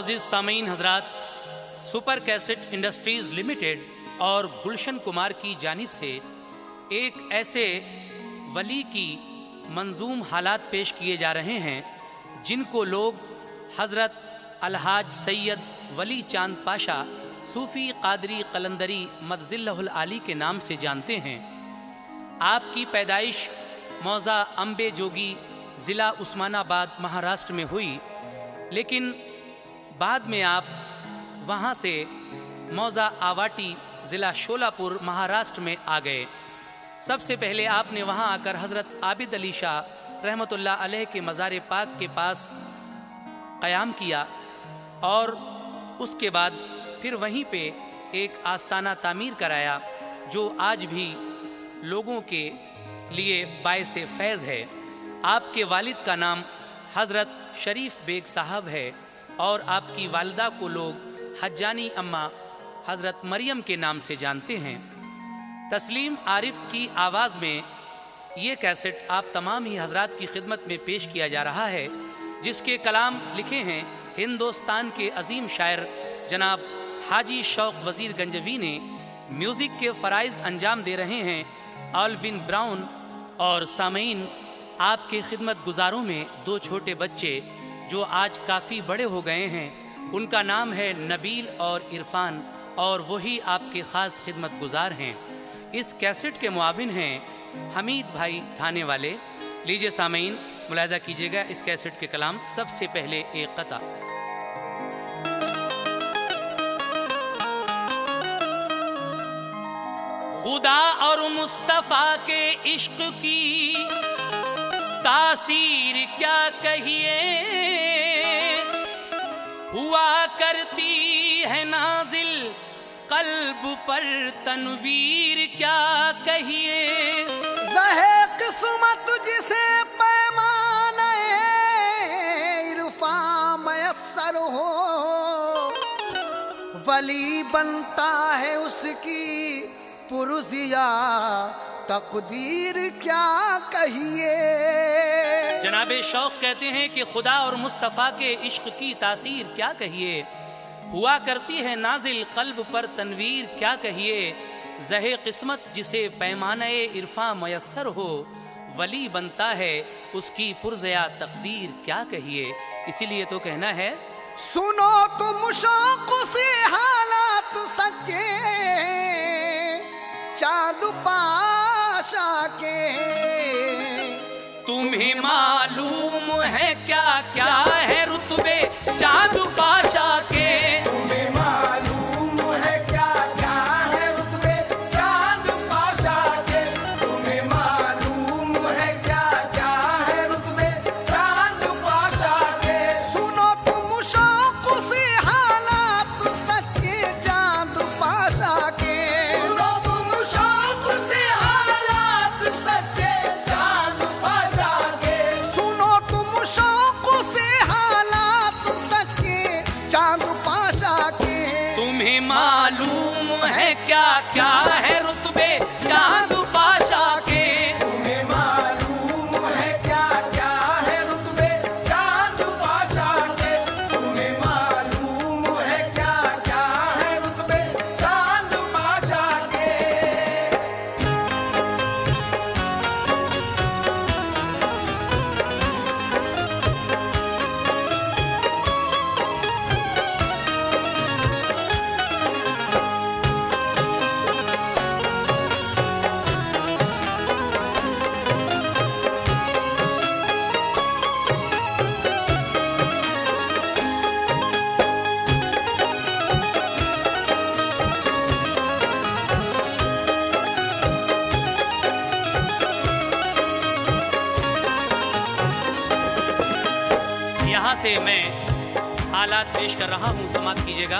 मुअज़्ज़िज़ सामीन हज़रात, super cassette industries limited और गुलशन कुमार की जानिब से एक ऐसे वली की मंजूम हालात पेश किए जा रहे हैं जिनको लोग हज़रत अलहाज सैयद वली चांद पाशा सूफ़ी कादरी कलंदरी मदज़िल्लहुल आली के नाम से जानते हैं। आपकी पैदाइश मौज़ा अम्बे जोगी ज़िला उस्मानाबाद महाराष्ट्र में हुई, लेकिन बाद में आप वहाँ से मौज़ा आवाटी ज़िला शोलापुर महाराष्ट्र में आ गए। सबसे पहले आपने वहाँ आकर हज़रत आबिद अली शाह रहमतुल्लाह अलैह के मज़ार पाक के पास क़याम किया और उसके बाद फिर वहीं पे एक आस्ताना तामीर कराया जो आज भी लोगों के लिए बायसे फैज़ है। आपके वालिद का नाम हज़रत शरीफ बेग साहब है और आपकी वालिदा को लोग हज्जानी अम्मा हज़रत मरियम के नाम से जानते हैं। तस्लीम आरिफ की आवाज़ में ये कैसेट आप तमाम ही हज़रात की खिदमत में पेश किया जा रहा है, जिसके कलाम लिखे हैं हिंदुस्तान के अजीम शायर जनाब हाजी शौक वज़ीर गंजवी ने। म्यूज़िक के फ़राइज़ अंजाम दे रहे हैं ऑलविन ब्राउन। और सामीन, आपके खिदमत गुजारों में दो छोटे बच्चे जो आज काफ़ी बड़े हो गए हैं, उनका नाम है नबील और इरफान, और वही आपके ख़ास खिदमत गुजार हैं। इस कैसेट के मुआविन हैं हमीद भाई थाने वाले। लीजिए सामीन, मुलाहिज़ा कीजिएगा इस कैसेट के कलाम। सबसे पहले एक क़ता। खुदा और मुस्तफ़ा के इश्क की तासीर क्या कहिए, हुआ करती है नाजिल कल्ब पर तनवीर क्या कहिए। ज़हे किस्मत जिसे पैमाने इरफा मयस्सर हो, वली बनता है उसकी पुरज़िया तकदीर क्या कहिए। जनाबे शौक कहते हैं कि खुदा और मुस्तफ़ा के इश्क की तासीर क्या कहिए, हुआ करती है नाजिल कल्ब पर तनवीर क्या कहिए। ज़हे किस्मत जिसे पैमाने इरफा मयस्सर हो, वली बनता है उसकी पुरज़िया तकदीर क्या कहिए। इसीलिए तो कहना है, सुनो तुम शौक से हालात सच्चे चाँद पाशा के, तुम्हें मालूम है क्या क्या है रुतबे चाँद पाशा के। तुम्हें मालूम है क्या क्या है रुतबे चाँद पाशा के, तुम्हें मालूम है क्या क्या है रुतबे चाँद पाशा के। सुनो तुम शौक से हालात सच्चे चाँद पाशा के, सुनो तुम शौक से हालात सच्चे चाँद पाशा के, सुनो तुम शौक से हालात सच्चे चाँद पाशा के। तुम्हें मालूम है क्या क्या है रुतबे चाँद पाशा के। तुम्हें मालूम है क्या क्या है रुतबे चाँद पाशा के, तुम्हें मालूम है क्या क्या है रुतबे चाँद पाशा के। यहाँ से मैं हालात पेश कर रहा हूँ, समाप्त कीजिएगा।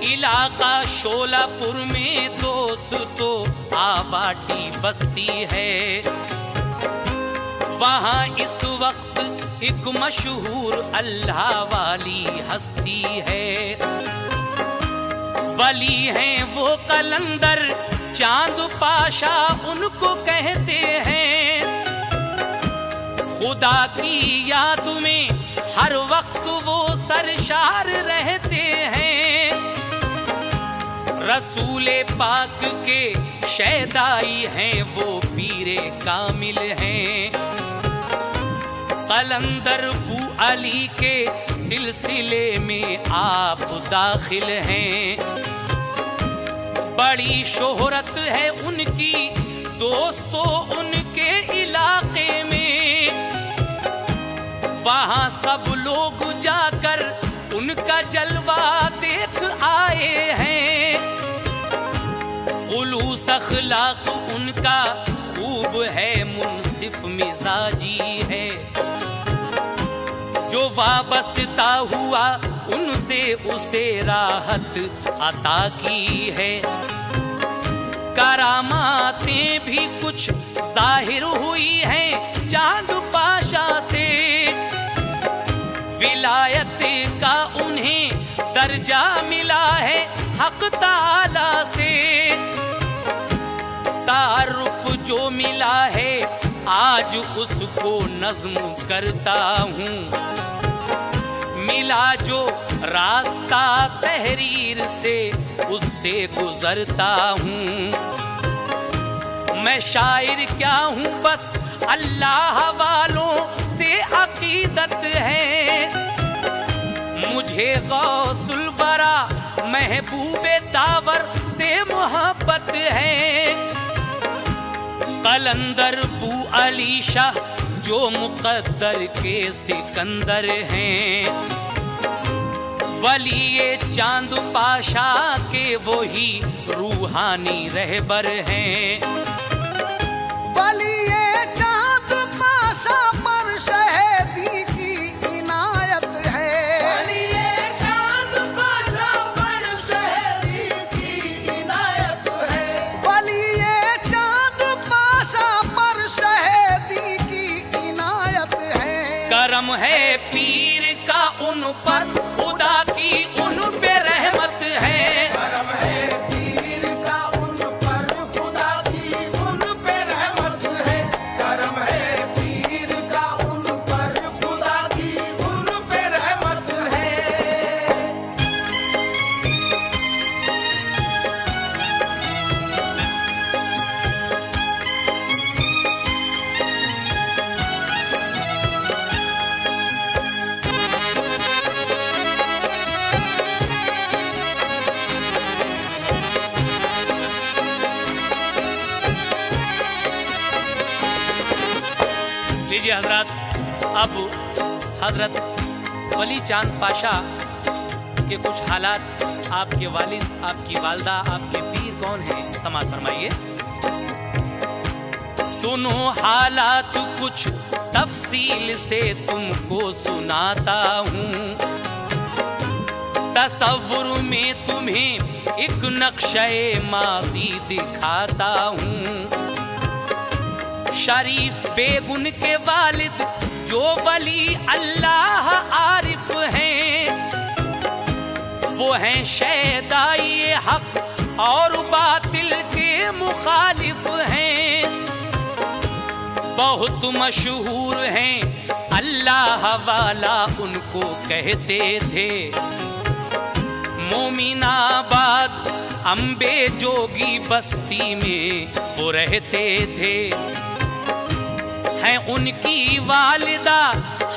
इलाका शोलापुर में दोस्तों आबाटी बस्ती है, वहाँ इस वक्त एक मशहूर अल्लाह वाली हस्ती है। वली हैं वो कलंदर चांद पाशा उनको कहते हैं, खुदा की याद में हर वक्त वो सरशार रहते हैं। रसूले पाक के शहदाई हैं, वो पीरे कामिल हैं। कलंदर बू अली के सिलसिले में आप दाखिल हैं। बड़ी शोहरत है उनकी दोस्तों उनके इलाके में। वहाँ सब लोग जाकर उनका जलवा देख आए हैं। उलूस अखलाक उनका खूब है, मुनसिफ मिजाजी है। जो वाबस्ता हुआ उनसे उसे राहत अता की है। करामातें भी कुछ जाहिर हुई हैं चांद पाशा से। विलायत का उन्हें दर्जा मिला है हक ताला से। तारुफ जो मिला है आज उसको नज्म करता हूँ। मिला जो रास्ता तहरीर से उससे गुजरता हूँ। मैं शायर क्या हूँ बस अल्लाह वालों से अकीदत है। मुझे गौसुल बरा महबूबे दावर से मोहब्बत है। कलंदर बू अली शाह जो मुकद्दर के सिकंदर हैं। वली चांद पाशा के वही रूहानी रहबर हैं। वली चांद पाशा पर शहीदी की इनायत है। वली चांद पाशा पर शहीदी की इनायत है। वली चांद पाशा पर शहीदी की इनायत है। करम है पीर का उन पर, खुदा की उन पे रहमत है। करम है पीर का उन पर, खुदा की उन पे रहमत है। करम है पीर का उन पर, खुदा की उन पे रहमत है। लीजिए हजरत, अब हजरत वली चांद पाशा के कुछ हालात, आपके वालिद, आपकी वालदा, आपके पीर कौन हैं, समाज फरमाइए। सुनो हालात कुछ तफसील से तुमको सुनाता हूँ। तसव्वुर में तुम्हें एक नक्शे माजी दिखाता हूँ। शरीफ बेगुन के वालिद जो वली अल्लाह आरिफ हैं। वो हैं शहदाई हक और बातिल के मुखालिफ हैं। बहुत मशहूर हैं अल्लाह वाला उनको कहते थे। मोमिनाबाद अम्बे जोगी बस्ती में वो रहते थे। हैं उनकी वालिदा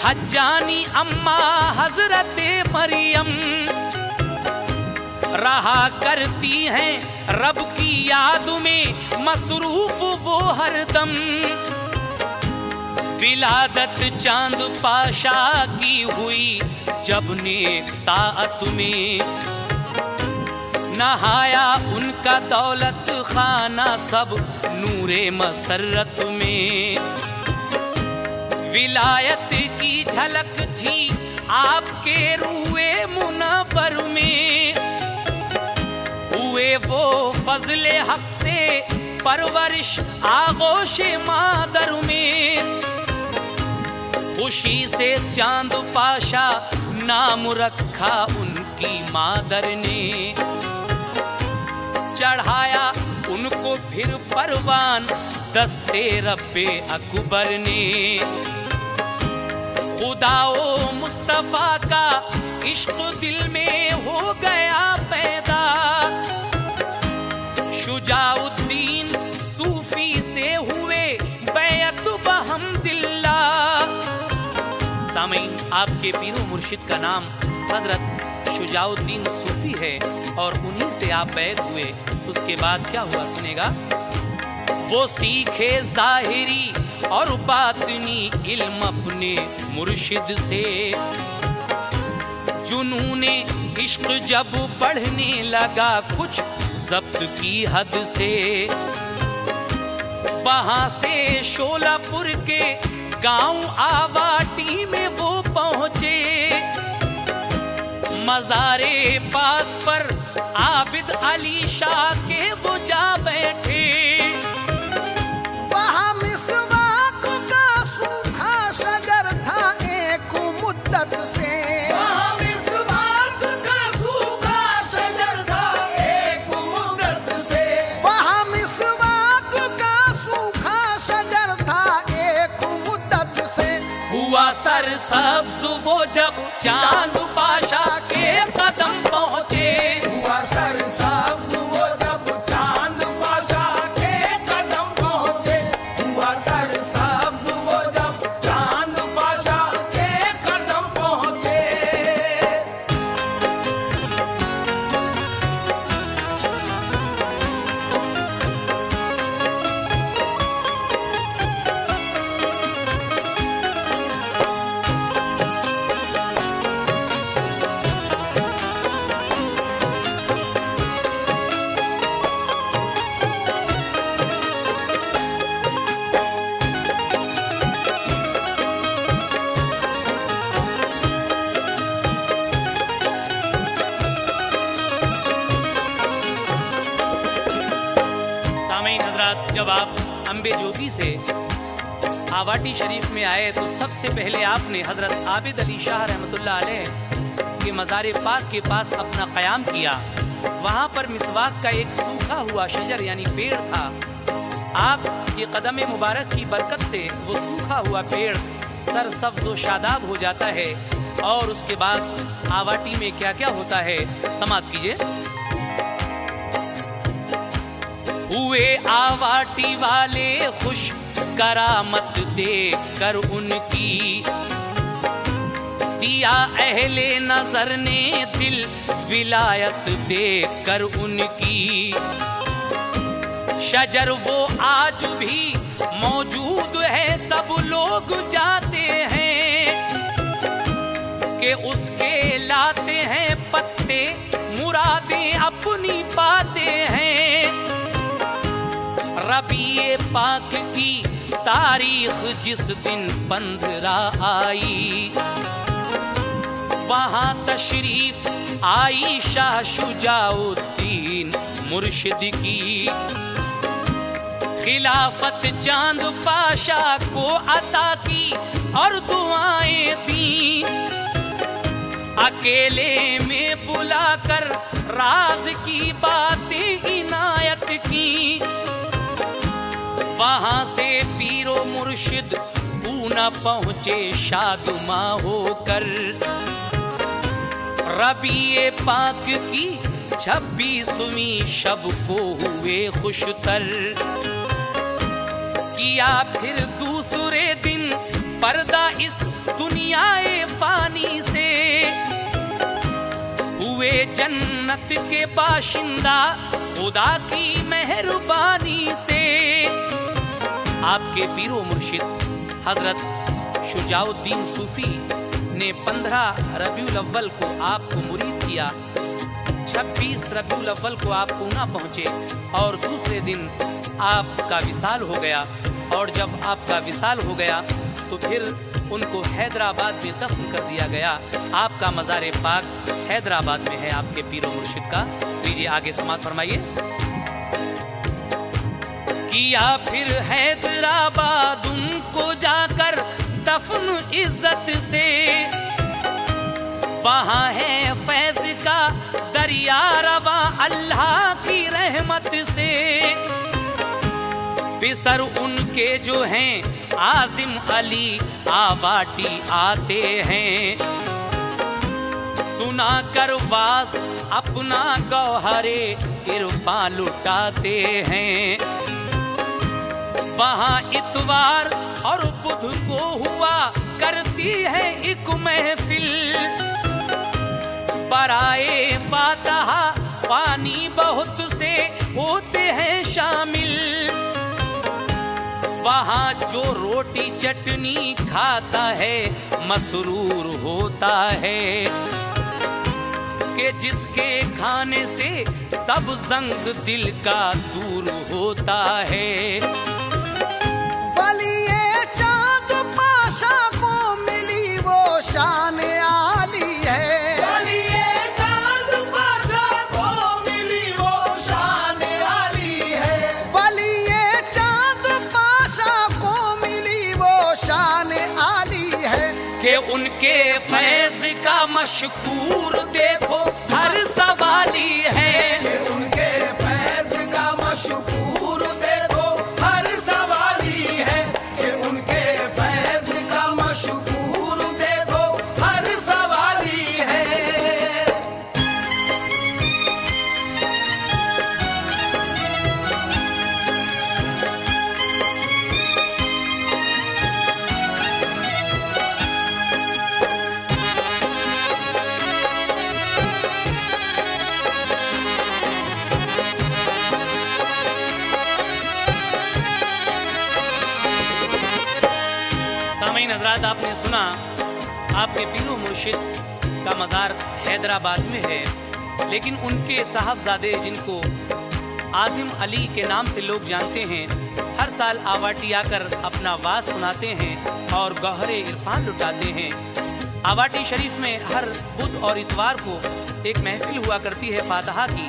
हज्जानी अम्मा हजरत मरियम। रहा करती हैं रब की याद में मसरूफ वो हरदम। विलादत चांद पाशा की हुई जब नेक साअत में। नहाया उनका दौलत खाना सब नूरे मसरत में। विलायत की झलक थी आपके रूए मुनव्वर में। हुए वो फजले हक से परवरिश आगोश मादर में। खुशी से चांद पाशा नाम रखा उनकी मादर ने। चढ़ाया उनको फिर परवान दस्ते रब्बे अकबर ने। खुदाओ मुस्तफा का इश्क दिल में हो गया पैदा। शुजाउद्दीन सूफी से हुए बैअत बहम्दिल्ला। सामीन, आपके पीरो मुर्शिद का नाम हजरत शुजाउद्दीन सूफी है और उन्हीं से आप बैत हुए। उसके बाद क्या हुआ सुनेगा। वो सीखे जाहिरी और बातिनी इल्म अपने मुर्शिद से। जुनूने इश्क जब बढ़ने लगा कुछ ज़ब्त की हद से। वहां से शोलापुर के गांव आवाटी में वो पहुंचे। मज़ारे पाक पर आबिद अली शाह के वो जा बैठे। वहाँ मिसवाक का सूखा शजर था एक मुद्दत से। वहाँ मिसवाक का सूखा शजर था एक मुद्दत से। वहाँ मिसवाक का सूखा शजर था एक मुद्दत से। हुआ सरसब्ज वो जब चांद पाशा के कदम पहुंचे। हुआ सरसब्ज वो जब चांद पाशा के कदम पहुंचे। हुआ सरसब्ज वो जब चांद पाशा के कदम पहुंचे। जब आप अम्बे जोगी से आवाटी शरीफ में आए तो सबसे पहले आपने हजरत आबिद अली शाह रहमतुल्लाह अलैह के मज़ार पाक के पास अपना क़याम किया। वहाँ पर मिसवाक का एक सूखा हुआ शजर यानी पेड़ था। आपके कदम मुबारक की बरकत से वो सूखा हुआ पेड़ सरसब्ज़ व शादाब हो जाता है। और उसके बाद आवाटी में क्या क्या होता है समाप्त कीजिए। हुए आवाटी वाले खुश करामत देख कर उनकी। दिया अहले नजर ने दिल विलायत देख कर उनकी। शजर वो आज भी मौजूद है, सब लोग जाते हैं कि उसके लाते हैं पत्ते, मुरादें अपनी पाते हैं। रबीए पाक की तारीख जिस दिन 15 आई, वहाँ तशरीफ आई शाह शुजाउद्दीन मुर्शिद की। खिलाफत चांद पाशा को अता की और दुआएं दी। अकेले में बुलाकर राज की बातें इनायत की। वहाँ से पीरो मुर्शिद पूना पहुँचे शादुमा होकर। रबीए पाक की 26वीं शब को हुए खुशतर। किया फिर दूसरे दिन पर्दा इस दुनियाए फानी से। हुए जन्नत के बाशिंदा खुदा की मेहरबानी से। आपके पीरो मुर्शिद हजरत शुजाउद्दीन सूफी ने 15 रबीउल अव्वल को आपको मुरीद किया। 26 रबीउल अव्वल को आप पूना पहुँचे और दूसरे दिन आपका विसाल हो गया। और जब आपका विसाल हो गया तो फिर उनको हैदराबाद में दफन कर दिया गया। आपका मज़ार पाक हैदराबाद में है आपके पीरो मुर्शिद का। लीजिए आगे समाप्त फरमाइए। किया फिर हैदराबाद उनको जाकर दफन इज्जत से। वहाँ है फैज का दरिया रवा अल्लाह की रहमत से। बिसर उनके जो हैं आजिम अली आवाटी आते हैं। सुना कर वास अपना गौहरे इरफा लुटाते हैं। वहाँ इतवार और बुध को हुआ करती है एक महफिल। बराए फातहा पानी बहुत से होते हैं शामिल। वहाँ जो रोटी चटनी खाता है मसरूर होता है कि जिसके खाने से सब जंग दिल का दूर होता है। वलिए चांद पाशा को मिली वो शान आली है। वलिए चांद पाशा को मिली वो शान आली है। वलिए चांद पाशा को मिली वो शान आली है कि उनके फैज का मशकूर देखो हर सवाली है। कि उनके फैज का मशकूर देखो हर सवाली है। कि उनके फैज का मशकूर देखो हर सवाली है। सामईन हज़रात, आपने सुना आपके पीरो मुर्शिद का मज़ार हैदराबाद में है, लेकिन उनके साहबजादे जिनको आजिम अली के नाम से लोग जानते हैं, हर साल आवाटी आकर अपना वास सुनाते हैं और गौहरे इरफान लुटाते हैं। आवाटी शरीफ में हर बुध और इतवार को एक महफिल हुआ करती है फातहा की,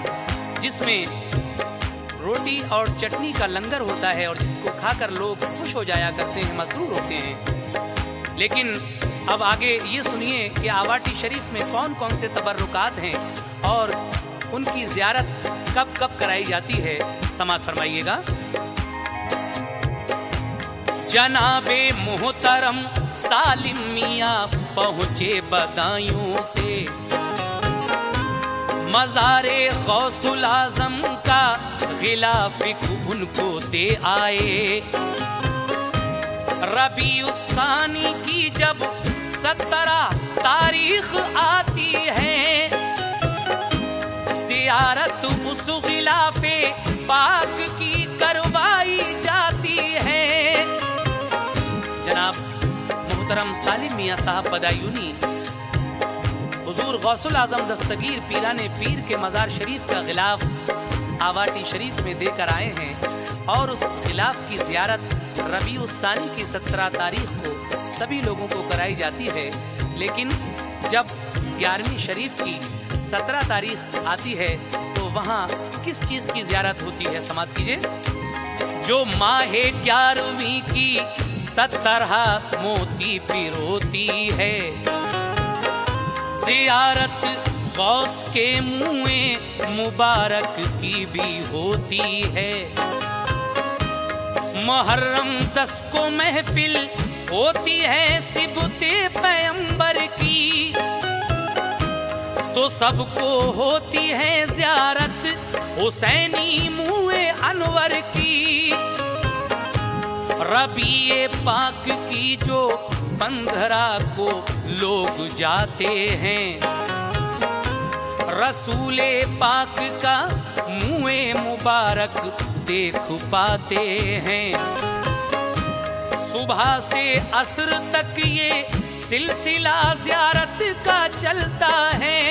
जिसमें रोटी और चटनी का लंगर होता है और जिसको खाकर लोग खुश हो जाया करते हैं, मसरूर होते हैं। लेकिन अब आगे ये सुनिए कि आवाटी शरीफ में कौन कौन से तबर्रुकात हैं और उनकी ज़ियारत कब कब कराई जाती है। समाअत फरमाइएगा। जनाबे मोहतरम सालिम मियाँ पहुँचे बदायूं से, मज़ारे गौसुल आज़म का गिलाफिक उनको दे आए। रबीउस्सानी की जब 17 तारीख आती है, ज़ियारत उस गिलाफे पाक की करवाई जाती है। जनाब मोहतरम सालिम मियाँ साहब बदायूनी हुजूर गौसुल आज़म दस्तगीर पीराने पीर के मज़ार शरीफ का गिलाफ आवाटी शरीफ में देकर आए हैं और उस गिलाफ की ज़ियारत रबीउस्सानी की 17 तारीख को सभी लोगों को कराई जाती है। लेकिन जब 11वीं शरीफ की 17 तारीख आती है तो वहाँ किस चीज़ की ज़ियारत होती है, समाअत कीजिए। जो माहे 11वीं की 17 मोती पिरोती है, ज़ियारत गौस के मुँह मुबारक की भी होती है। मुहर्रम 10 को महफिल होती है सिबते पैगंबर की, तो सबको होती है ज़ियारत हुसैनी मुँह अनवर की। रबीए पाक की जो 15 को लोग जाते हैं, रसूले पाक का मुँह मुबारक देख पाते हैं। सुबह से असर तक ये सिलसिला ज़ियारत का चलता है।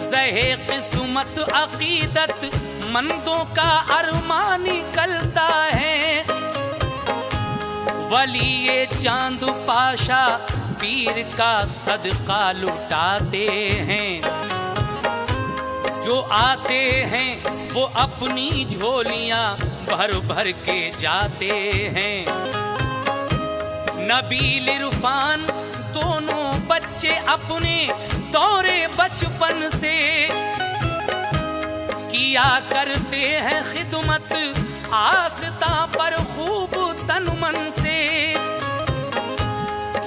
ज़हे किस्मत अकीदत मंदों का अरमान निकलता है। वलिए चांद पाशा पीर का सदका लुटाते हैं। जो आते हैं वो अपनी झोलियां भर भर के जाते हैं। नबील इरफान दोनों बच्चे अपने दौरे बचपन से किया करते हैं खिदमत आस्था पर खूब तन मन से।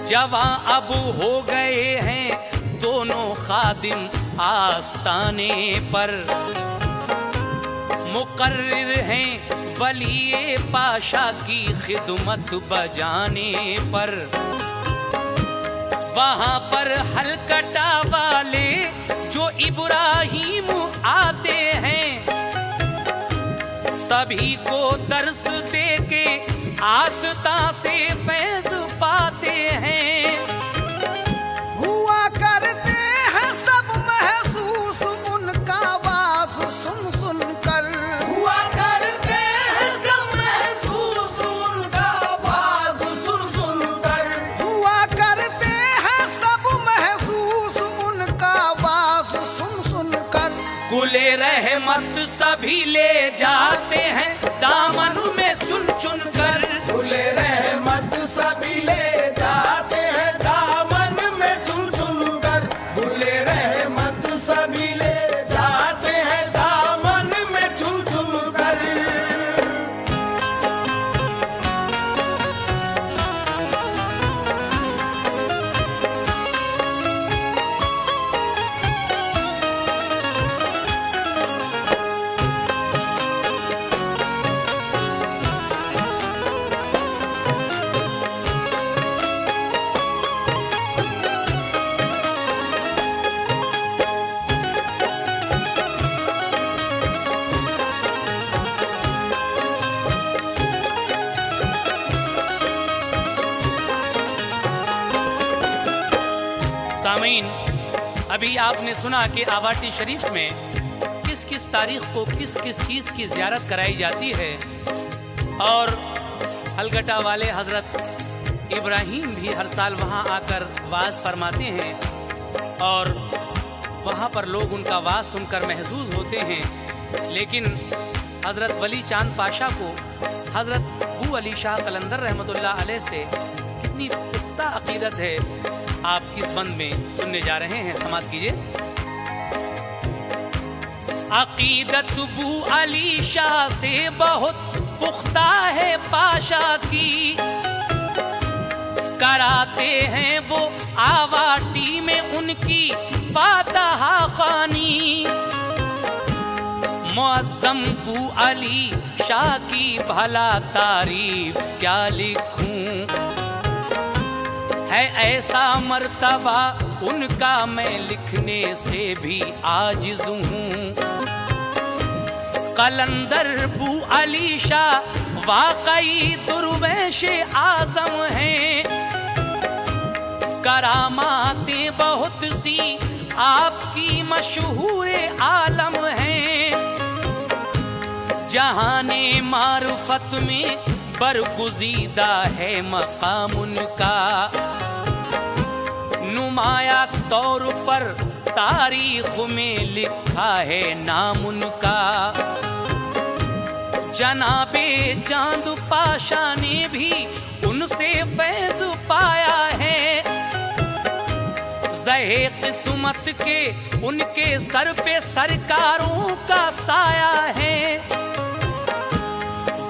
जवां अब हो गए हैं दोनों खादिम आस्ताने पर, मुकर्रिर हैं वली पाशा की खिदमत बजाने पर। वहां पर हलकटा वाले जो इब्राहिम आते हैं, सभी को दर्स दे के आस्था से फैज पाते हैं। हुआ करते हैं सब महसूस उनका वास सुन सुन कर। हुआ करते हैं सब महसूस उनका वास सुन सुन कर। हुआ करते हैं सब महसूस उनका वास सुन सुन कर। कुले रहमत सभी ले जाते हैं दामन में चुन चुन कर। खुले रहमत सभी ले जाते हैं दामन में चुन चुन कर। खुले रहमत सभी ले जाते हैं दामन में चुन चुन कर। सामीन, अभी आपने सुना कि आवाटी शरीफ में किस किस तारीख को किस किस चीज़ की ज़ियारत कराई जाती है, और हलगटा वाले हज़रत इब्राहीम भी हर साल वहाँ आकर वाज फरमाते हैं, और वहाँ पर लोग उनका वाज सुनकर महसूस होते हैं। लेकिन हज़रत वली चांद पाशा को हज़रत अबू अली शाह कलंदर रहमतुल्लाह अलैह से कितनी पुख्ता अकीदत है, आप इस बंद में सुनने जा रहे हैं। समाज कीजिए। अकीदत अबू अली शाह से बहुत पुख्ता है पाशा की, कराते हैं वो आवाटी में उनकी फातहा खानी। मुअज़्ज़म अबू अली शाह की भला तारीफ क्या लिखूं, है ऐसा मर्तबा उनका मैं लिखने से भी आजिज़ हूँ। कलंदर अबू अली शाह वाकई दुर्वेश आज़म हैं, करामातें बहुत सी आपकी मशहूर आलम हैं। जहाने मारुफत में बरगुज़ीदा है मकाम उनका, नुमाया तौर पर तारीख में लिखा है नाम उनका। जनाबे चांद पाशा ने भी उनसे फैज़ पाया है, ज़हे किस्मत के उनके सर पे सरकारों का साया है।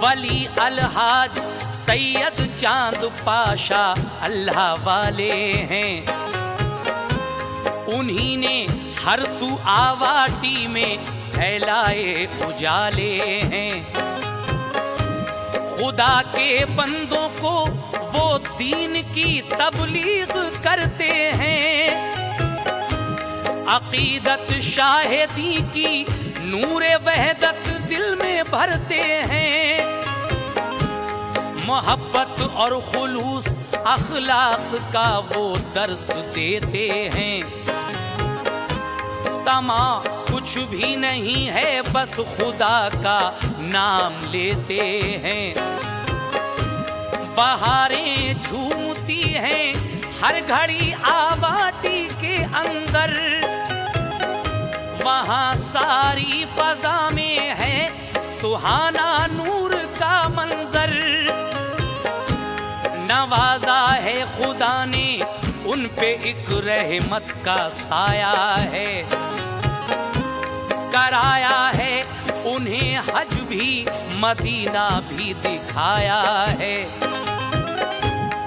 वली अलहाज सैयद चांद पाशा अल्लाह वाले हैं, उन्हीं ने हर सू आवाटी में फैलाए उजाले हैं। खुदा के बंदों को वो दीन की तबलीग करते हैं, अकीदत शाहिदी की नूरे वहदत दिल में भरते हैं। मोहब्बत और खुलूस अखलाक का वो दर्स देते हैं। तमा कुछ भी नहीं है बस खुदा का नाम लेते हैं। बहारें झूमती हैं हर घड़ी आवाटी के अंदर, वहाँ सारी फजा में है सुहाना नूर का मंजर। नवाजा है खुदा ने उन पे एक रहमत का साया है, कराया है उन्हें हज भी मदीना भी दिखाया है।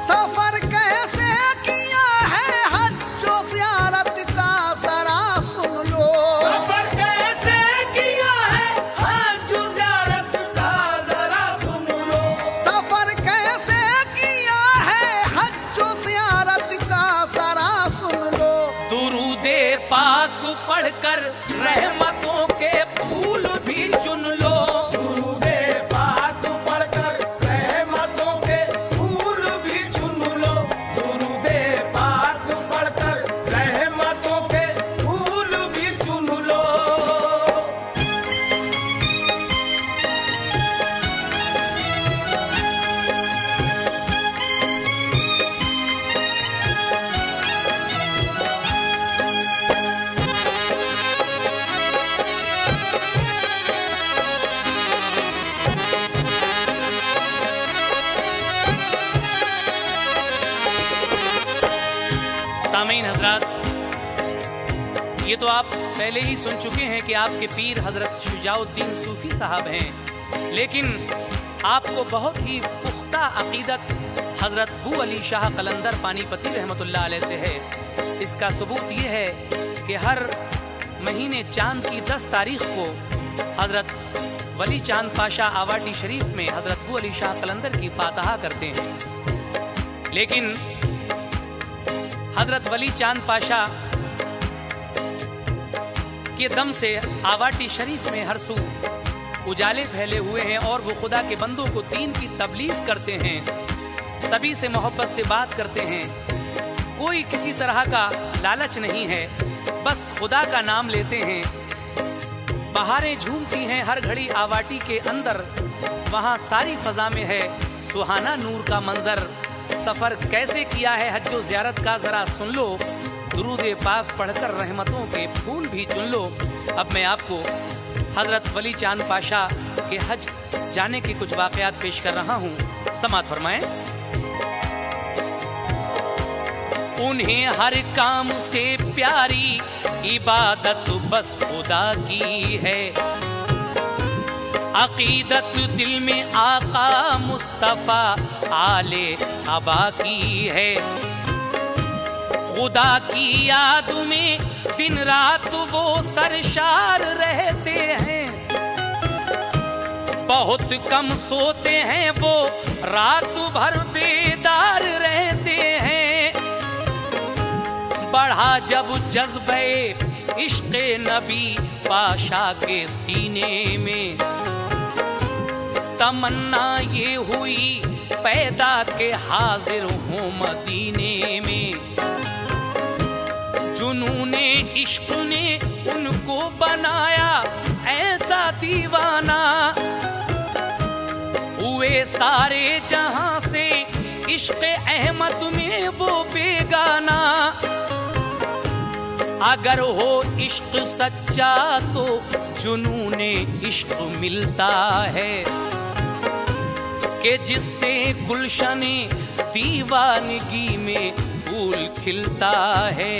सफर कैसे किया है हज ज़ियारत का जरा सुन लो। सफर कैसे किया है हज ज़ियारत का जरा सुन लो। सफर कैसे किया है हज ज़ियारत का जरा सुन लो। दुरूदे पाक पढ़कर रहमतों के फूल भी चुन लो। दुरूदे पाक पढ़कर रहमतों के फूल भी चुन लो। दुरूदे पाक पढ़कर रहमतों के फूल भी चुन लो। सामीन हजरात, ये तो आप पहले ही सुन चुके हैं कि आपके पीर हजरत शुजाउद्दीन सूफी साहब हैं, लेकिन आपको बहुत ही पुख्ता अकीदत हजरत बू अली शाह कलंदर पानीपती रहमतुल्लाह अलैह से है। इसका सबूत ये है कि हर महीने चांद की 10 तारीख को हजरत वली चांद पाशा आवाटी शरीफ में हजरत बू अली शाह कलंदर की फातहा करते हैं। लेकिन हजरत वली चांद पाशा के दम से आवाटी शरीफ में हर सू उजाले फैले हुए हैं और वो खुदा के बंदों को दीन की तबलीग करते हैं, सभी से मोहब्बत से बात करते हैं। कोई किसी तरह का लालच नहीं है, बस खुदा का नाम लेते हैं। बहारें झूमती हैं हर घड़ी आवाटी के अंदर, वहाँ सारी फजा में है सुहाना नूर का मंजर। सफर कैसे किया है हज्जो ज़ियारत का जरा सुन लो। दुरूद पाक पढ़कर रहमतों के फूल भी चुन लो। अब मैं आपको हजरत वली चांद पाशा के हज जाने के कुछ वाकयात पेश कर रहा हूँ, समात फरमाएं। उन्हें हर काम से प्यारी इबादत बस खुदा की है। अकीदत दिल में आका मुस्तफा आले अबा की है। खुदा की याद में दिन रात वो सरशार रहते हैं। बहुत कम सोते हैं वो रात भर बेदार रहते हैं। बढ़ा जब जज्बे इश्क़े नबी पाशा के सीने में, तमन्ना ये हुई पैदा के हाजिर हूँ मदीने में। जुनूने इश्क ने उनको बनाया ऐसा दीवाना, हुए सारे जहां से इश्क अहमद में वो बेगाना। अगर हो इश्क सच्चा तो जुनूने इश्क मिलता है, कि जिससे गुलशने दीवानगी में फूल खिलता है।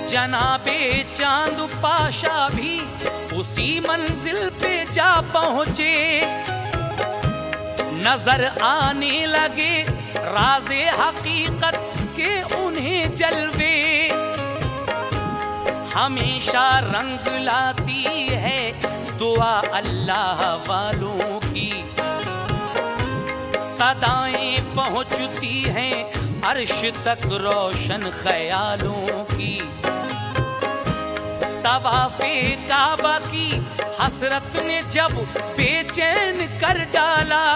जनाबे चांद पाशा भी उसी मंजिल पे जा पहुंचे। नजर आने लगे राज़े हकीकत के उन्हें जलवे। हमेशा रंग लाती है दुआ अल्लाह वालों की। सदाएं पहुंचती हैं अर्श तक रोशन ख्यालों की। तवाफ़े काबा की हसरत ने जब बेचैन कर डाला,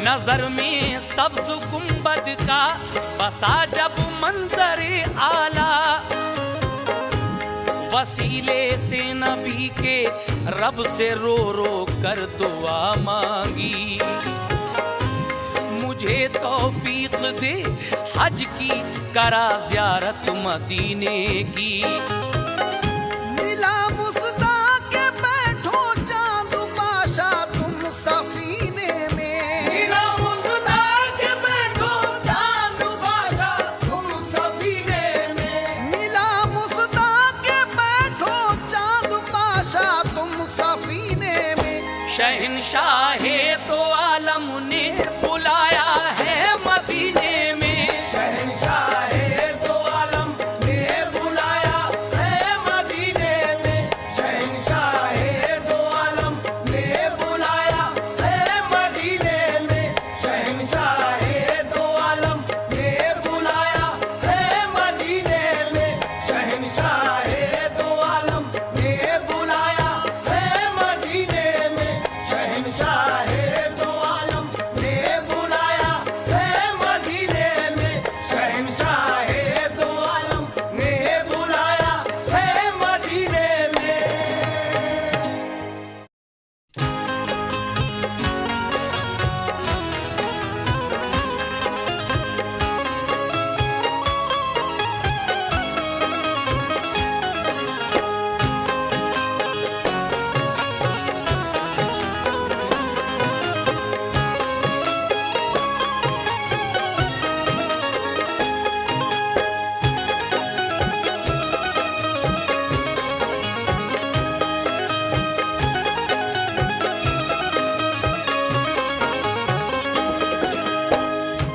नजर में सब्ज गुंबद का बसा जब मंजरे आला। वसीले से नबी के रब से रो रो कर दुआ मांगी। मुझे तौफीक दे हज की करा ज़ियारत मदीने की। मिला मुस्दा के बैठो चांद पाशा तुम सफीने में। मिला मुस्दा के बैठो चांद पाशा तुम सफीने में। मिला मुस्दा के बैठो चांद पाशा तुम शहंशाहे दो आलम ने बुलाया है मदीने में। शहंशाहे दो आलम ने बुलाया है मदीने में। शहंशाहे दो आलम ने बुलाया है मदीने में। शहंशाहे दो आलम ने बुलाया है मदीने में। शहंशाहे दो आलम ने बुलाया है मदीने में। शहंशाहे दो आलम ने बुलाया है मदीने में। शहंशाहे दो आलम ने बुलाया है मदीने में।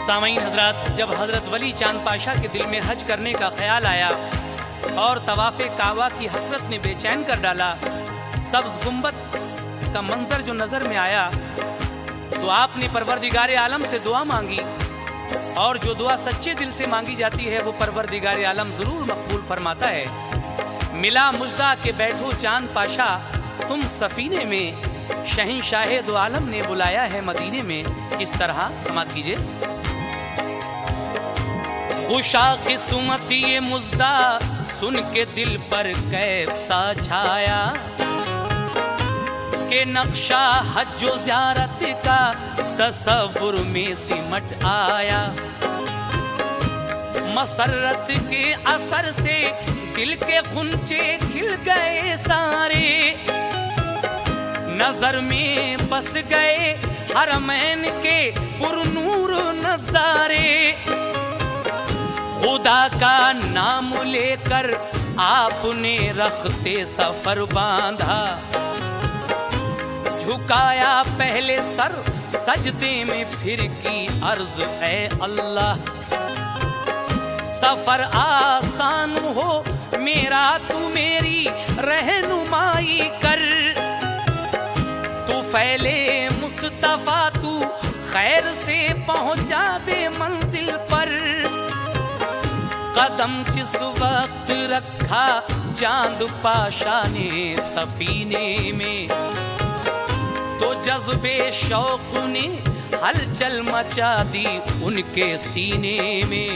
सामईन हजरात, जब हजरत वली चांद पाशा के दिल में हज करने का ख्याल आया और तवाफ़े काबा की हसरत ने बेचैन कर डाला, सब्ज़ गुंबद का मंजर जो नज़र में आया, तो आपने परवरदिगार आलम से दुआ मांगी। और जो दुआ सच्चे दिल से मांगी जाती है वो परवरदिगार आलम ज़रूर मकबूल फरमाता है। मिला मुजदा के बैठो चांद पाशा तुम सफ़ीने में, शहंशाहे दो आलम ने बुलाया है मदीने में। इस तरह समात कीजिए। खुशा किस्मती ये मुजदा सुन के दिल पर कैसा छाया, के नक्शा हज्जो ज़ियारत का तसव्वुर में सिमट आया। मसरत के असर से दिल के गुंचे खिल गए सारे, नजर में बस गए हरमैन के पुरनूर नजारे। खुदा का नाम लेकर आपने रखते सफर बांधा, झुकाया पहले सर सजदे में फिर की अर्ज है अल्लाह। सफर आसान हो मेरा तू मेरी रहनुमाई कर, तू फैले मुस्तफा तू खैर से पहुंचा दे मंजिल पर। कदम जिस वक्त रखा चांद पाशा ने सफीने में, तो जज्बे शौक ने हलचल मचा दी उनके सीने में।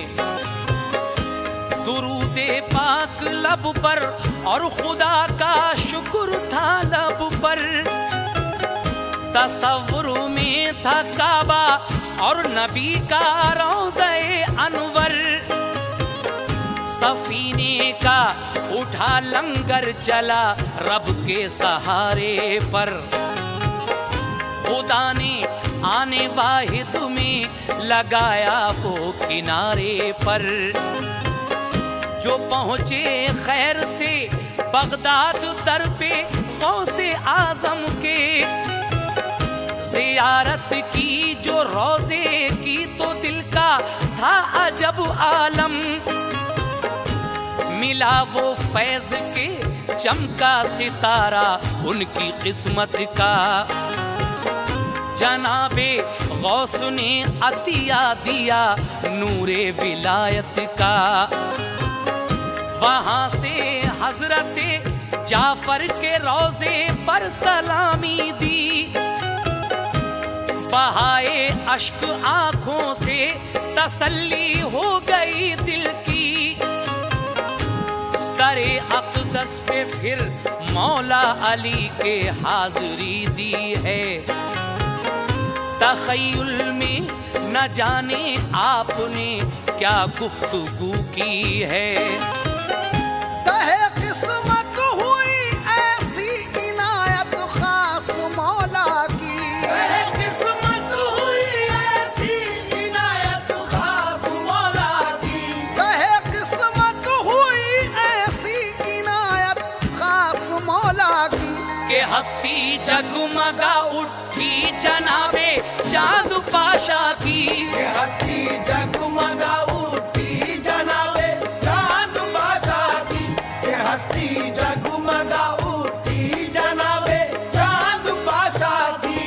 दुरूदे पाक लब पर और खुदा का शुक्र था लब पर। तसव्वुर में था काबा और नबी का रोज़े अनवर। सफीने का उठा लंगर चला रब के सहारे पर। खुदा ने आने वाहिद में लगाया वो किनारे पर। जो पहुँचे खैर से बगदाद दर पे गौसे आजम के, ज़ियारत की जो रोज़े की तो दिल का था अजब आलम। मिला वो फैज़ के चमका सितारा उनकी किस्मत का। जनाबे गौस ने अतिया दिया नूरे विलायत का। वहाँ से हजरते जाफर के रोज़े पर सलामी दी। बहाए अश्क आँखों से तसल्ली हो गई दिल की। दरे अक़दस पे फिर मौला अली के हाज़री दी है। तख़य्युल में न जाने आपने क्या गुफ्तगू की है। सहे किस्मत हुई ऐसी इनायत खास मौला की। सहे किस्मत हुई ऐसी इनायत खास मौला की। सहे किस्मत हुई ऐसी इनायत खास मौला की। के हस्ती जगमगा उठी जनाबे चांद पाशा की। ये हस्ती जगमगा उठी जनाबे चांद पाशा की। ये हस्ती जगमगा उठी जनाबे चांद पाशा की।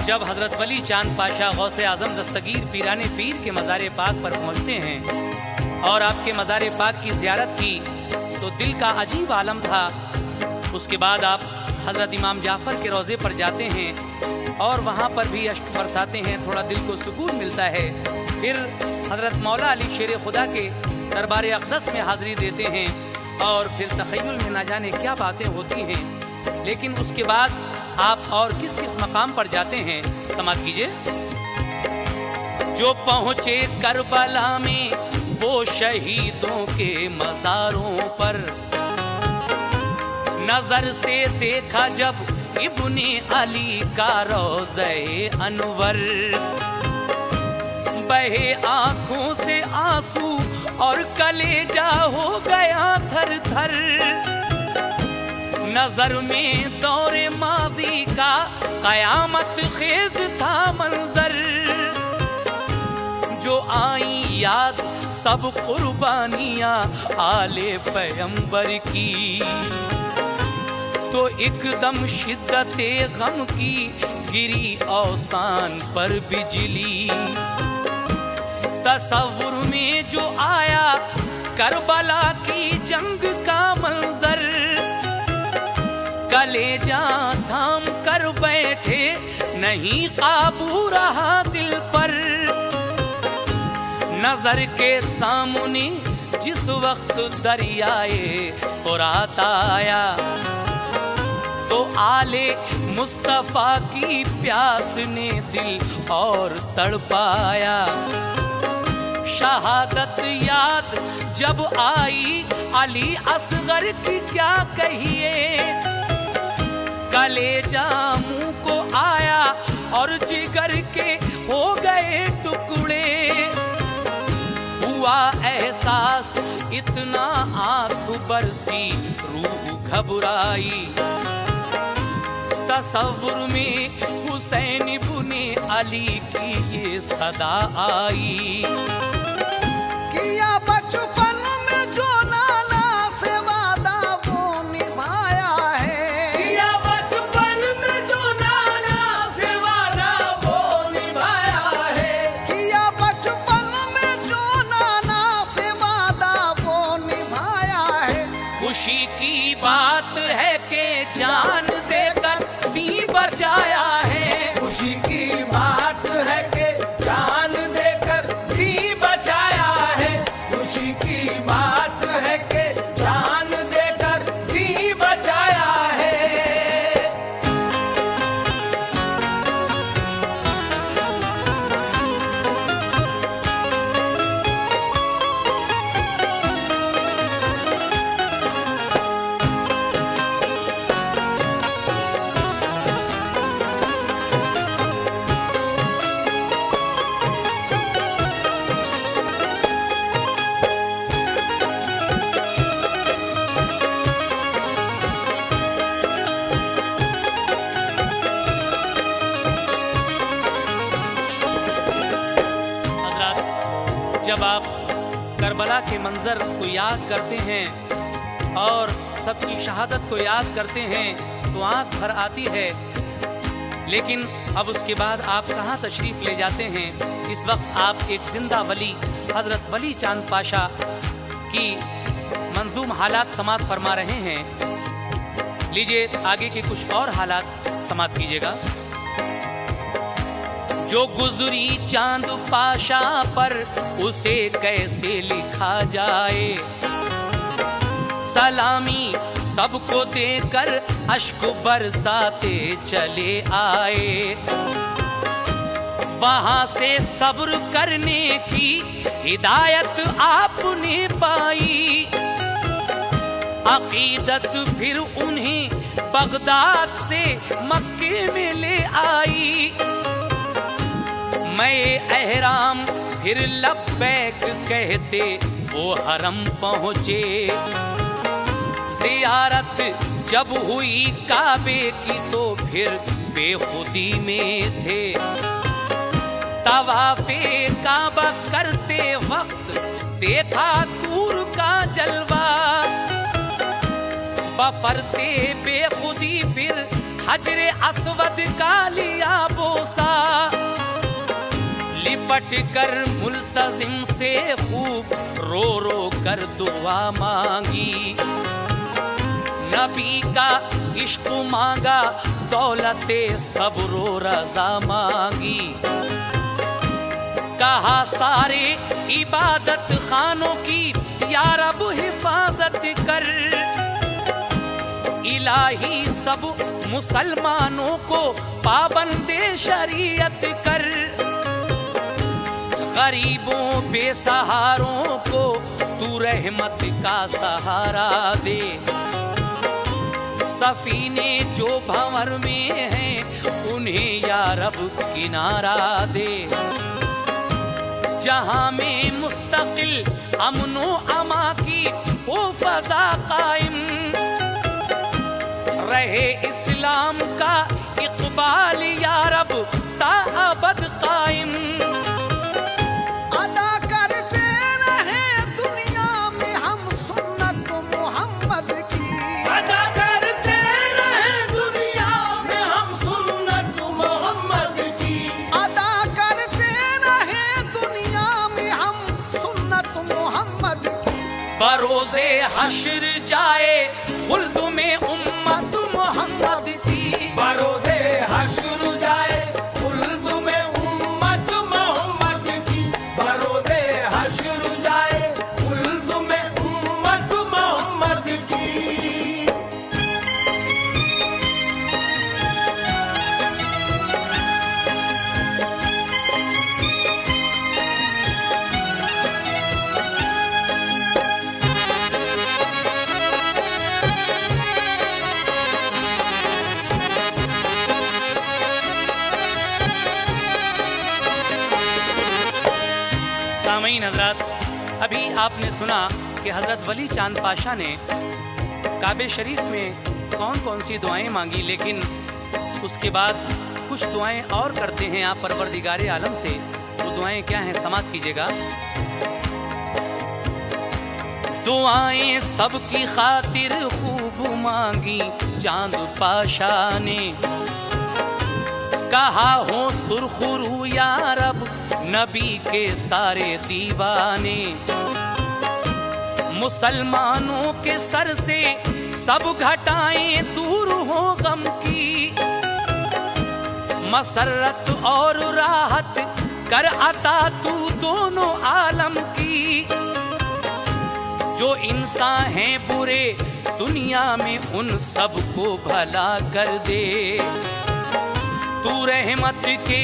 जब हजरत वली चांद पाशा गौसे आजम दस्तगीर पीराने पीर के मज़ार पाक पर पहुंचते हैं और आपके मज़ार पाक की ज़ियारत की तो दिल का अजीब आलम था। उसके बाद आप हजरत इमाम जाफ़र के रोज़े पर जाते हैं और वहाँ पर भी अश्क बरसाते हैं, थोड़ा दिल को सुकून मिलता है। फिर हजरत मौला अली शेर खुदा के दरबार अक़दस में हाज़िरी देते हैं और फिर तख़य्युल में ना जाने क्या बातें होती हैं। लेकिन उसके बाद आप और किस किस मकाम पर जाते हैं, समाप्त कीजिए। जो पहुँचे करबला में वो शहीदों के मज़ारों पर, नजर से देखा जब इब्ने अली का रोज़े अनवर, बहे आंखों से आंसू और कलेजा हो गया थर थर। नजर में दौरे मादी का कयामत खेज था मंजर। जो आई याद सब कुर्बानियां आले पैगंबर की, तो एकदम शिद्दते गम की गिरी औसान पर बिजली। तसव्वुर में जो आया करबला की जंग का मंजर, कलेजा थाम कर बैठे नहीं काबू रहा दिल पर। नजर के सामने जिस वक्त दरियाए फुरात आया, तो आले मुस्तफा की प्यास ने दिल और तड़पाया। शहादत याद जब आई अली असगर की क्या कहिए, कलेजा मुंह को आया और जिगर के हो गए टुकड़े। हुआ एहसास इतना आंख बरसी रूह घबराई। तसव्वुर में हुसैन इब्ने अली की ये सदा आई। किया बचपन में जो नाना से वादा वो निभाया है। किया बचपन में जो नाना से वादा वो निभाया है। किया बचपन में जो नाना से वादा वो निभाया है। खुशी की बात है कि जान देकर भी बचाया है। खुशी की बात है कि जान देकर भी बचाया है। खुशी की बात है कि जान देकर भी बचाया है। जब आप करबला के मंजर को याद करते हैं और सबकी शहादत को याद करते हैं तो आंख भर आती है। लेकिन अब उसके बाद आप कहाँ तशरीफ़ ले जाते हैं? इस वक्त आप एक जिंदा वली हज़रत वली चांद पाशा की मंजूम हालात समात फरमा रहे हैं। लीजिए आगे के कुछ और हालात समात कीजिएगा। जो गुजरी चांद पाशा पर उसे कैसे लिखा जाए, सलामी सबको देकर अश्क बरसाते चले आए। वहां से सब्र करने की हिदायत आपने पाई। अकीदत फिर उन्हें बगदाद से मक्के में ले आई। मैं एहराम फिर लब्बैक कहते वो हरम पहुँचे। ज़ियारत जब हुई काबे की तो फिर बेखुदी में थे। तवाफ़े काबा करते वक्त देखा दूर का जलवा। बफरते बेखुदी फिर हजरे अस्वद का लिया बोसा। लिपट कर मुल्तजिम से खूब रो रो कर दुआ मांगी। नबी का इश्क मांगा, दौलते सब्र रज़ा मांगी। कहा सारे इबादत खानों की या रब हिफाजत कर। इलाही सब मुसलमानों को पाबंदे शरीयत कर। गरीबों बेसहारों को तू रहमत का सहारा दे। सफीने जो भंवर में हैं उन्हें या रब किनारा दे। जहां में मुस्तकिल अमनो अमा की वो फजा कायम रहे। इस्लाम का इकबाल या रब ता अबद कायम। अदा करते रहे दुनिया में हम सुन्नत मोहम्मद की। अदा करते रहे दुनिया में हम सुन्नत मोहम्मद की। अदा करते रहे दुनिया में हम सुन्नत मोहम्मद की। बरोज़े हश्र जाए खुल्द में उम्मत मोहम्मद की। बरोज़े हश्र जाए खुल्द में उम्मत मोहम्मद की। बरोज़े हश्र जाए खुल्द में उम्मत मोहम्मद की। सामईन हज़रात, अभी आपने सुना कि हज़रत वली चांद पाशा ने काबे शरीफ में कौन कौन सी दुआएं मांगी, लेकिन उसके बाद कुछ दुआएं और करते हैं आप परवरदिगारे आलम से। वो दुआएं क्या हैं, समात कीजिएगा। दुआएं सबकी खातिर खूब मांगी चांद पाशा ने। कहा हो सुरखरू या रब नबी के सारे दीवाने। मुसलमानों के सर से सब घटाएं दूर हो गम की। मसरत और राहत कर अता तू दोनों आलम की। जो इंसान हैं बुरे दुनिया में उन सबको भला कर दे। तू रहमत के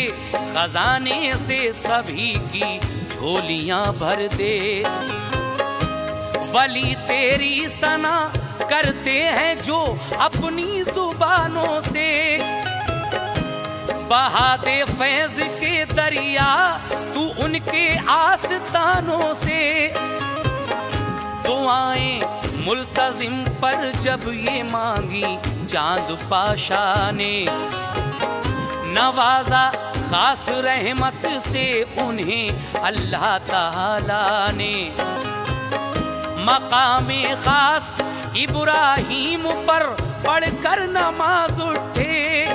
खजाने से सभी की झोलियां भर दे। वली तेरी सना करते हैं जो अपनी जुबानों से। बहा दे फैज के दरिया तू उनके आस्तानों से। दुआएं मुल्तजिम पर जब ये मांगी चांद पाशा ने। नवाजा खास रहमत से उन्हें अल्लाह ताला ने। मकामे खास इब्राहीम पर पढ़कर नमाज उठे।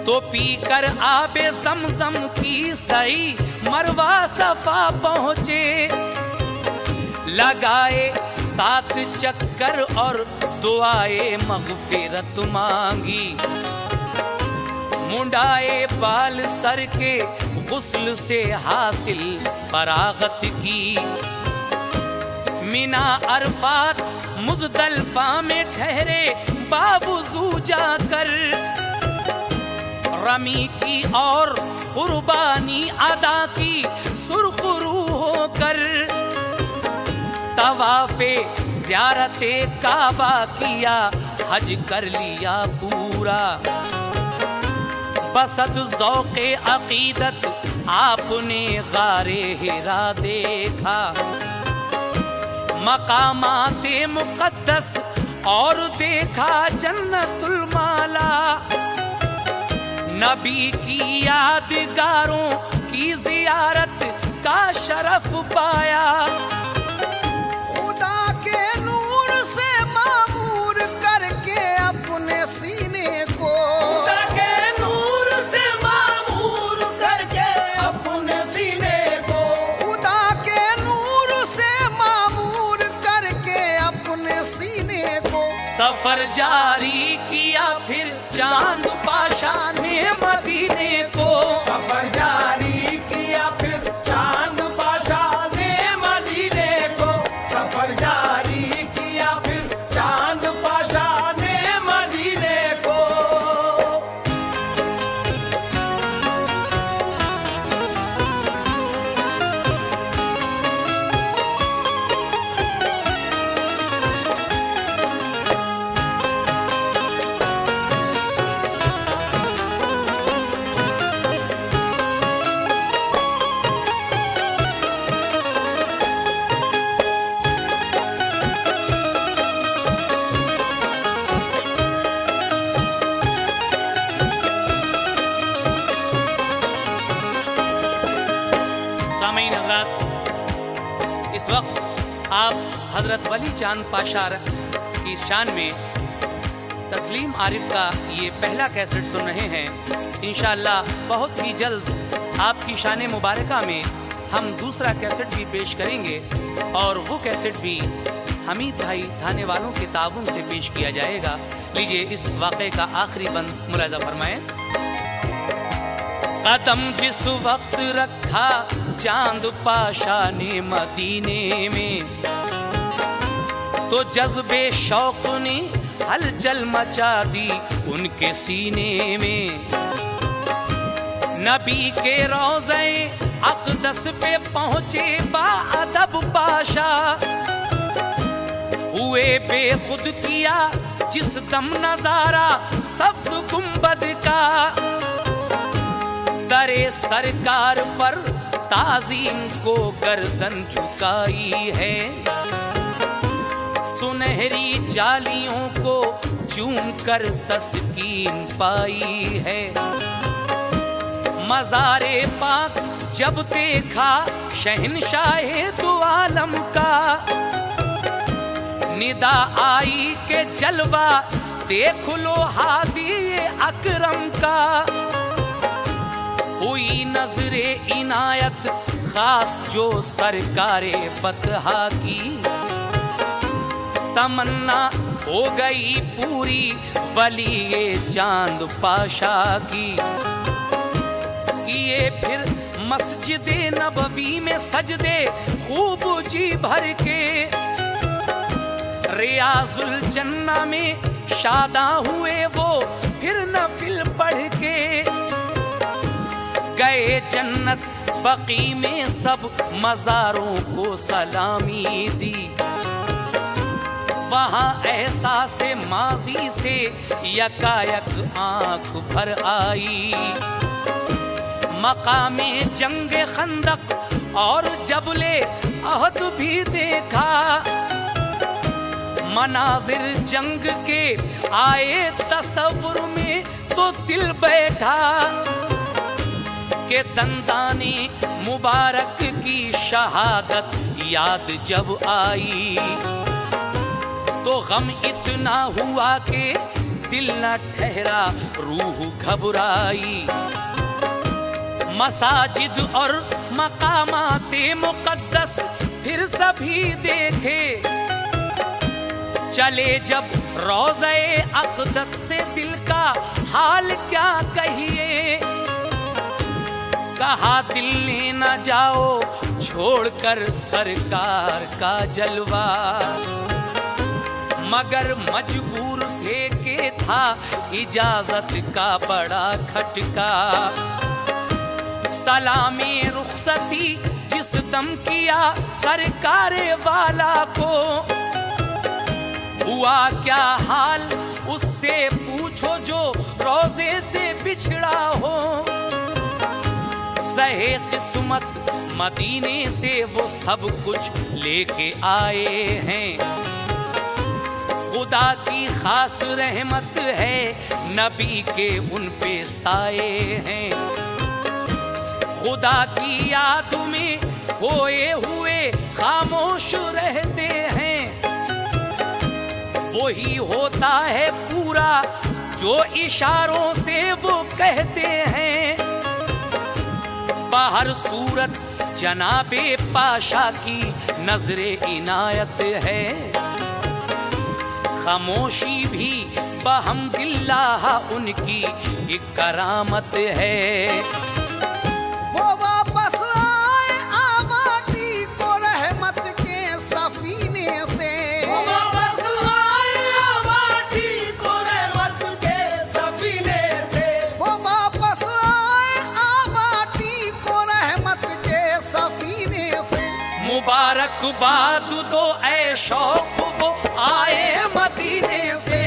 तो पीकर आबे ज़मज़म की सही मरवा सफा पहुँचे। लगाए 7 चक्कर और दुआए मग़फ़िरत मांगी। मुंडाए बाल सर के गुस्ल से हासिल फरागत की। मिना अरफात मुज़दलिफ़ा में ठहरे बावुज़ू जाकर। रमी की और कुर्बानी अदा की सुरखरू होकर, तवाफे ज़ियारते काबा किया, हज कर लिया पूरा। बसद ज़ौक़े अक़ीदत आपने गारे हिरा देखा, मकामाते मुक़द्दस और देखा जन्नतुल माला। नबी की यादगारों की ज़ियारत का शरफ पाया। खुदा के नूर से मामूर करके अपने सीने को, खुदा के नूर से मामूर करके अपने सीने को, खुदा के नूर से मामूर करके अपने सीने को। सफर जारी किया फिर चांद पाशा ने मदीने को। सफर जारी किया फिर चांद पाशा ने मदीने को। सफर जारी किया फिर चांद पाशा ने मदीने को। सामीन हज़रात, इस वक्त आप हज़रत वली चांद पाशा की शान में तस्लीम आरिफ का ये पहला कैसेट सुन रहे हैं। इंशाअल्लाह बहुत ही जल्द आपकी शान मुबारका में हम दूसरा कैसेट भी पेश करेंगे, और वो कैसेट भी हमीद भाई थाने वालों के ताउन से पेश किया जाएगा। लीजिए इस वाक़े का आखिरी बंद मुलाज़ा फरमाएं। कदम जिस वक्त रखा चांद पाशा ने मदीने में, तो जज्बे शौक ने हलचल मचा दी उनके सीने में। नबी के रोज़े अक़दस पे पहुँचे बाअदब पाशा, हुए बेखुद किया जिस दम नजारा सब्ज़ गुंबद का। दरे सरकार पर ताज़ीम को गर्दन झुकाई है, सुनहरी जालियों को चूम कर तस्कीन पाई है। मज़ारे पाक जब देखा शहंशाहे दो आलम का, निदा आई के जलवा देख लो हादी अकरम का। हुई नजरे इनायत खास जो सरकारे बतहा की, तमन्ना हो गई पूरी वली ये चांद पाशा की। किए फिर मस्जिद नबवी में सजदे खूब जी भर के, रियाजुल जन्ना में शादा हुए वो फिर नफिल पढ़ के। गए जन्नत बकी में सब मज़ारों को सलामी दी, वहाँ एहसास माजी से यकायक आँख भर आई। मकामे जंग खंदक और जबले अहद भी देखा, मनाज़िर जंग के आए तसव्वुर में तो दिल बैठा। के दंदाने मुबारक की शहादत याद जब आई, तो गम इतना हुआ कि दिल न ठहरा रूह घबराई। मसाजिद और मकामाते मुक़द्दस फिर सभी देखे, चले जब रोज़े अक़दस से दिल का हाल क्या कहिए। कहा दिल ने न जाओ छोड़कर सरकार का जलवा, मगर मजबूर थे के था इजाजत का बड़ा खटका। सलामी रुखसती जिस दम किया सरकारे वाला को, हुआ क्या हाल उससे पूछो जो रोजे से बिछड़ा हो। सहे किस्मत मदीने से वो सब कुछ लेके आए हैं। खुदा की खास रहमत है नबी के उन पे साए हैं। खुदा की याद में खोए हुए खामोश रहते हैं। वही होता है पूरा जो इशारों से वो कहते हैं। बाहर सूरत जनाबे पाशा की नजरे इनायत है। खामोशी भी बहम्दिल्लाह उनकी एक करामत है। वो वापस आए आबादी को रहमत के सफीने से। वो वापस आए आबादी को रहमत के सफीने से। वो वापस आए आबादी को रहमत के सफीने से। मुबारकबाद दो ऐ शौक वो आए मदीने से।